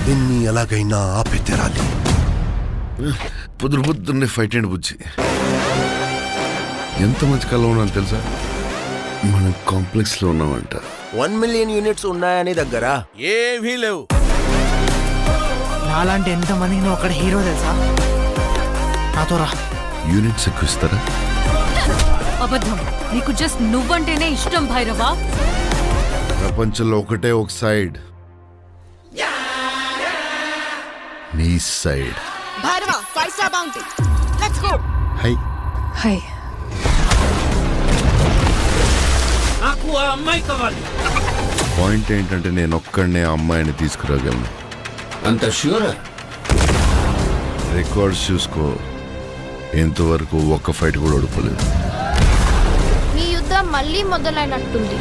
దీన్ని ఎలాగైనా ఆపి తీరాలి. పొద్దున్నే ఫైట్ అండ్ బుజ్జి ఎంత మంచి కళ ఉన్నాను తెలుసా? మనం కాంప్లెక్స్ లో ఉన్నామంట. 1 million యూనిట్స్ ఉన్నాయని దగ్గర ఏవీ లేవు. నాలాంటి ఎంతమందికి నువ్వు అక్కడ హీరో తెలుసా? నాతో రా. యూనిట్స్ ఎక్కువ ఇస్తారా? అబద్ధం. నీకు జస్ట్ నువ్వంటేనే ఇష్టం భైరవా. ప్రపంచంలో ఒకటే ఒక సైడ్, నీ side. Bhairava 5-star bounty. Let's go. High high. నాకు ఆ అమ్మాయి కావాలి. పాయింట్ ఏంటంటే నేను ఒక్కడనే ఆ అమ్మాయిని తీసుకురాగలను. అంత ష్యూర్? రికార్డ్స్ చూసుకో, ఎంతవరకు ఒక్క ఫైట్ కూడా ఓడిపోలేదు. మీ యుద్ధం మళ్ళీ మొదలైనట్టుంది.